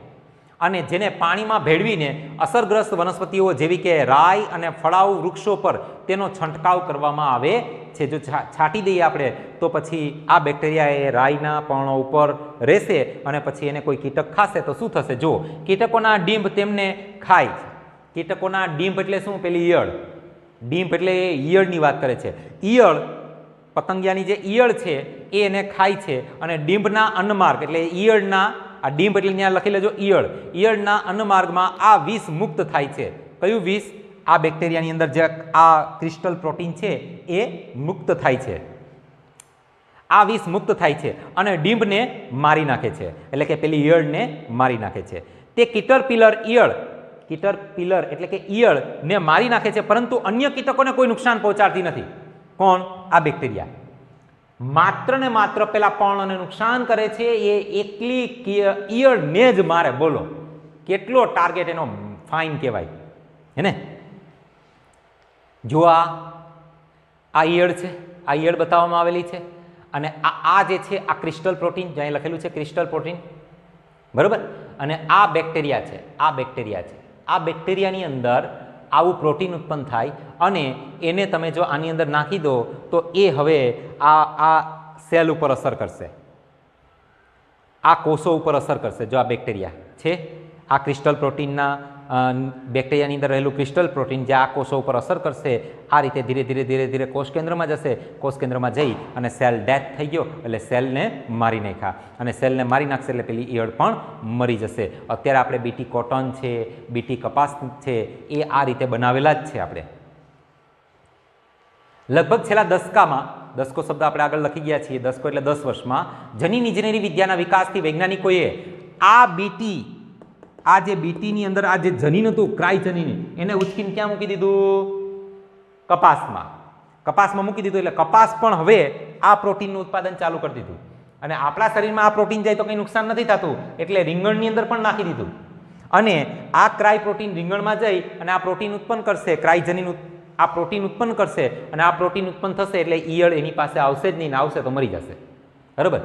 અને જેને પાણીમાં ભેળવીને અસરગ્રસ્ત વનસ્પતિઓ જેવી કે રાઈ અને ફળાઉ વૃક્ષો પર તેનો છંટકાવ કરવામાં આવે છે. જો છાંટી દઈએ આપણે તો પછી આ બેક્ટેરિયા એ રાઈના પર્ણો ઉપર રહેશે અને પછી એને કોઈ કીટક ખાશે તો શું થશે? જો કીટકોના ડીંભ તેમને ખાય. કીટકોના ડીંભ એટલે શું? પેલી ઈયળ. ડીંભ એટલે ઈયળની વાત કરે છે. ઈયળ, પતંગિયાની જે ઈયળ છે એ એને ખાય છે અને ડીંભના અન્નમાર્ગ એટલે ઈયળના, આ ડીંભ એટલે ત્યાં લખી લેજો ઈયળના અન્નમાર્ગમાં આ વિષ મુક્ત થાય છે. કયું વિષ? આ બેક્ટેરિયાની અંદર જે આ ક્રિસ્ટલ પ્રોટીન છે એ મુક્ત થાય છે. આ વિષ મુક્ત થાય છે અને ડીંભને મારી નાખે છે, એટલે કે પેલી ઈયળને મારી નાખે છે. તે કીટરપિલર એટલે કે ઈયળને મારી નાખે છે, પરંતુ અન્ય કીટકોને કોઈ નુકસાન પહોંચાડતી નથી. કોણ? આ બેક્ટેરિયા. માત્ર ને માત્ર પેલા પર્ણને નુકસાન કરે છે, એ એકલી ઈયળને જ મારે. બોલો કેટલો ટાર્ગેટ એનો ફાઇન કહેવાય હે ને? જો આ ઈયળ છે, આ ઈયળ બતાવવામાં આવેલી છે અને આ જે છે આ ક્રિસ્ટલ પ્રોટીન, જ્યાં લખેલું છે ક્રિસ્ટલ પ્રોટીન, બરોબર. અને આ બેક્ટેરિયા છે, આ બેક્ટેરિયાની અંદર આવું પ્રોટીન ઉત્પન્ન થાય અને એને તમે જો આની અંદર નાખી દો તો એ હવે આ સેલ ઉપર અસર કરશે. આ કોષો ઉપર અસર કરશે. જો આ બેક્ટેરિયા છે, આ ક્રિસ્ટલ પ્રોટીનના બેક્ટેરિયાની અંદર રહેલું ક્રિસ્ટલ પ્રોટીન જે આ કોષો ઉપર અસર કરશે, આ રીતે ધીરે ધીરે ધીરે ધીરે કોષ કેન્દ્રમાં જશે. કોષ કેન્દ્રમાં જઈ અને સેલ ડેથ થઈ ગયો એટલે સેલને મારી નાખ્યા, અને સેલને મારી નાખશે એટલે પેલી ઈયળ પણ મરી જશે. અત્યારે આપણે બીટી કોટન છે, બીટી કપાસ છે, એ આ રીતે બનાવેલા જ છે. આપણે લગભગ છેલ્લા દસકામાં, દસકો શબ્દ આપણે આગળ લખી ગયા છીએ, દસકો એટલે 10 વર્ષમાં, જનીન ઇજનેરી વિદ્યાના વિકાસથી વૈજ્ઞાનિકોએ આ બીટી, આ જે બીટીની અંદર આ જે જનીન હતું, ક્રાય જનીન, એને ઉચકીને ક્યાં મૂકી દીધું? કપાસમાં. કપાસમાં મૂકી દીધું એટલે કપાસ પણ હવે આ પ્રોટીનનું ઉત્પાદન ચાલુ કરી દીધું. અને આપણા શરીરમાં આ પ્રોટીન જાય તો કંઈ નુકસાન નથી થતું એટલે રીંગણની અંદર પણ નાખી દીધું. અને આ ક્રાય પ્રોટીન રીંગણમાં જઈ અને આ પ્રોટીન ઉત્પન્ન કરશે, ક્રાય જનીન આ પ્રોટીન ઉત્પન્ન કરશે, અને આ પ્રોટીન ઉત્પન્ન થશે એટલે ઈયળ એની પાસે આવશે જ નહીં, ને આવશે તો મરી જશે. બરાબર?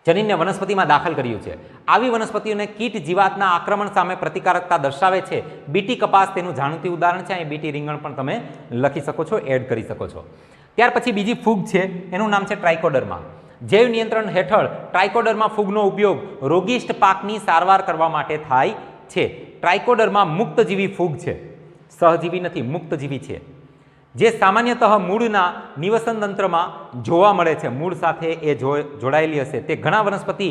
જનીનને વનસ્પતિમાં દાખલ કર્યું છે. આવી વનસ્પતિઓને કીટ જીવાતના આક્રમણ સામે પ્રતિકારકતા દર્શાવે છે. બીટી કપાસ તેનું જાણીતું ઉદાહરણ છે. અહીં બીટી રીંગણ પણ તમે લખી શકો છો, એડ કરી શકો છો. ત્યાર પછી બીજી ફૂગ છે, એનું નામ છે ટ્રાઇકોડર્મા. જૈવ નિયંત્રણ હેઠળ ટ્રાઇકોડર્મા ફૂગનો ઉપયોગ રોગિષ્ટ પાકની સારવાર કરવા માટે થાય છે. ટ્રાઇકોડર્મા મુક્તજીવી ફૂગ છે, સહજીવી નથી, મુક્તજીવી છે, જે સામાન્યતઃ મૂળના નિવસન તંત્રમાં જોવા મળે છે. મૂળ સાથે એ જોડાયેલી હશે. તે ઘણા વનસ્પતિ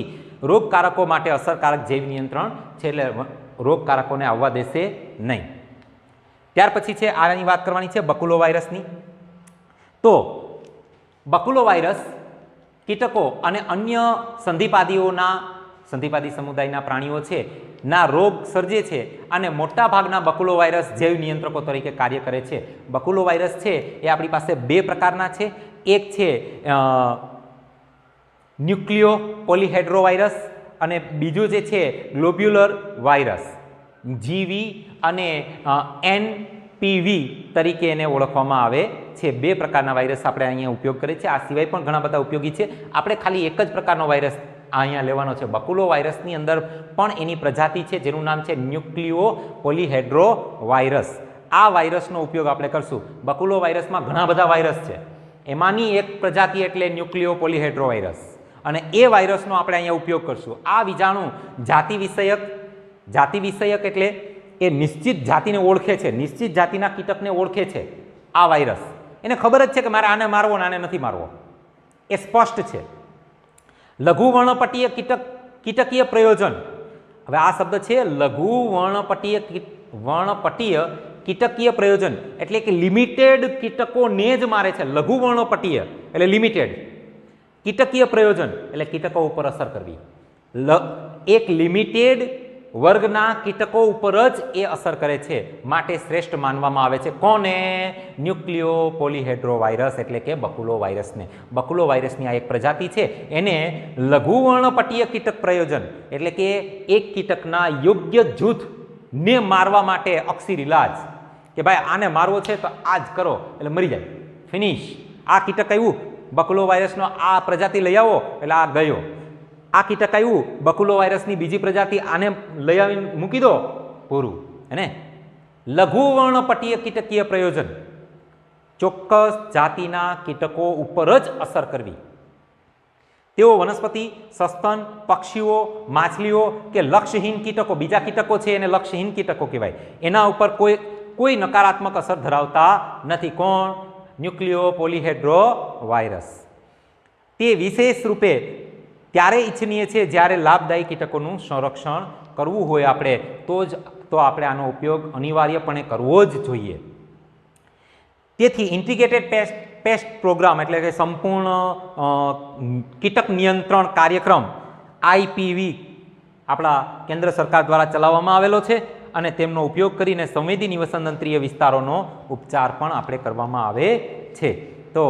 રોગકારકો માટે અસરકારક જૈવ નિયંત્રણ છે, એટલે રોગકારકોને આવવા દેશે નહીં. ત્યાર પછી છે, આની વાત કરવાની છે બકુલો વાયરસની. તો બકુલો વાયરસ કીટકો અને અન્ય સંધિપાદી સમુદાયના પ્રાણીઓ છે ના રોગ સર્જે છે, અને મોટા ભાગના બકુલો વાયરસ જૈવ નિયંત્રકો તરીકે કાર્ય કરે છે. બકુલો વાયરસ છે એ આપણી પાસે બે પ્રકારના છે. એક છે ન્યુક્લિયો પોલીહેડ્રોવાયરસ, અને બીજું જે છે ગ્લોબ્યુલર વાયરસ, જીવી અને એનપીવી તરીકે એને ઓળખવામાં આવે છે. બે પ્રકારના વાયરસ આપણે અહીંયા ઉપયોગ કરીએ છીએ. આ સિવાય પણ ઘણા બધા ઉપયોગી છે. આપણે ખાલી એક જ પ્રકારનો વાયરસ અહીંયા લેવાનો છે. બકુલો વાયરસની અંદર પણ એની પ્રજાતિ છે જેનું નામ છે ન્યુક્લિયો પોલીહેડ્રો વાયરસ. આ વાયરસનો ઉપયોગ આપણે કરશું. બકુલો વાયરસમાં ઘણા બધા વાયરસ છે, એમાંની એક પ્રજાતિ એટલે ન્યુક્લિયો પોલીહેડ્રો વાયરસ, અને એ વાયરસનો આપણે અહીંયા ઉપયોગ કરશું. આ વિજાણુ જાતિ વિષયક એટલે એ નિશ્ચિત જાતિને ઓળખે છે, નિશ્ચિત જાતિના કીટકને ઓળખે છે. આ વાયરસ એને ખબર જ છે કે મારે આને મારવો ને આને નથી મારવો, એ સ્પષ્ટ છે. લઘુ વર્ણપટીય કીટકીય પ્રયોજન. હવે આ શબ્દ છે લઘુ વર્ણપટીય કીટકીય પ્રયોજન, એટલે કે લિમિટેડ કીટકોને જ મારે છે. લઘુ વર્ણપટીય એટલે લિમિટેડ, કીટકીય પ્રયોજન એટલે કીટકો ઉપર અસર કરવી. એક લિમિટેડ વર્ગના કીટકો ઉપર જ એ અસર કરે છે, માટે શ્રેષ્ઠ માનવામાં આવે છે. કોને? ન્યુક્લિયો પોલીહેડ્રો વાયરસ એટલે કે બકુલો વાયરસને. બકુલો વાયરસની આ એક પ્રજાતિ છે, એને લઘુ વર્ણપટીય કીટક પ્રયોજન એટલે કે એક કીટકના યોગ્ય જૂથને મારવા માટે અક્ષીર ઇલાજ, કે ભાઈ આને મારવો છે તો આ જ કરો એટલે મરી જાય, ફિનિશ. આ કીટક આવ્યું, બકુલો વાયરસનો આ પ્રજાતિ લઈ આવો એટલે આ ગયો. આ કીટક આવ્યું, બકુલો વાયરસની બીજી પ્રજાતિ આને લઈ આવીને મૂકી દો, પૂરું. એને લઘુ વર્ણપટીય કીટકીય પ્રયોજન, ચોક્કસ જાતિના કીટકો ઉપર જ અસર કરવી. તેઓ વનસ્પતિ, સસ્તન, પક્ષીઓ, માછલીઓ કે લક્ષ્યહીન કીટકો, બીજા કીટકો છે એને લક્ષ્યહીન કીટકો કહેવાય, એના ઉપર કોઈ નકારાત્મક અસર ધરાવતા નથી. કોણ? Nucleopolyhedrovirus. તે વિશેષ રૂપે ત્યારે ઇચ્છનીય છે જ્યારે લાભદાયી કીટકોનું સંરક્ષણ કરવું હોય આપણે, તો આપણે આનો ઉપયોગ અનિવાર્યપણે કરવો જ જોઈએ. તેથી ઇન્ટિગ્રેટેડ પેસ્ટ પ્રોગ્રામ એટલે કે સંપૂર્ણ કીટક નિયંત્રણ કાર્યક્રમ IPV આપણા કેન્દ્ર સરકાર દ્વારા ચલાવવામાં આવેલો છે, અને તેમનો ઉપયોગ કરીને સંવેદી નિવસનતંત્રીય વિસ્તારોનો ઉપચાર પણ આપણે કરવામાં આવે છે. તો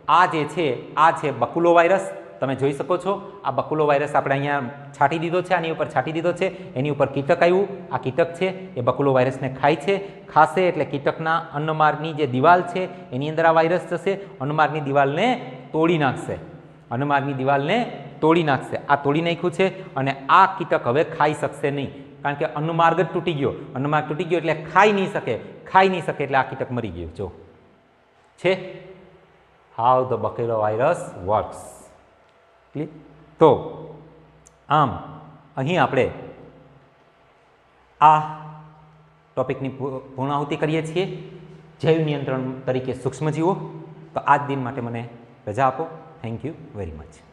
આ જે છે આ છે બકુલો વાયરસ. તમે જોઈ શકો છો આ બકુલો વાયરસ આપણે અહીંયા છાંટી દીધો છે, આની ઉપર છાંટી દીધો છે, એની ઉપર કીટક આવ્યું. આ કીટક છે એ બકુલો વાયરસને ખાય છે. ખાશે એટલે કીટકના અન્નમાર્ગની જે દિવાલ છે એની અંદર આ વાયરસ જશે, અન્નમાર્ગની દિવાલને તોડી નાખશે. અન્નમાર્ગની દિવાલને તોડી નાખશે. આ તોડી નાખ્યું છે, અને આ કીટક હવે ખાઈ શકશે નહીં, કારણ કે અન્નમાર્ગ જ તૂટી ગયો. અન્નમાર્ગ તૂટી ગયો એટલે ખાઈ નહીં શકે એટલે આ કીટક મરી ગયું. જો છે હાઉ ધ બકુલો વાયરસ વર્ક્સ. તો આમ અહીં આપણે આ ટોપિકની પૂર્ણાહુતિ કરીએ છીએ. જૈવ નિયંત્રણ તરીકે સૂક્ષ્મજીવો. તો આજ દિન માટે મને રજા આપો. Thank you very much.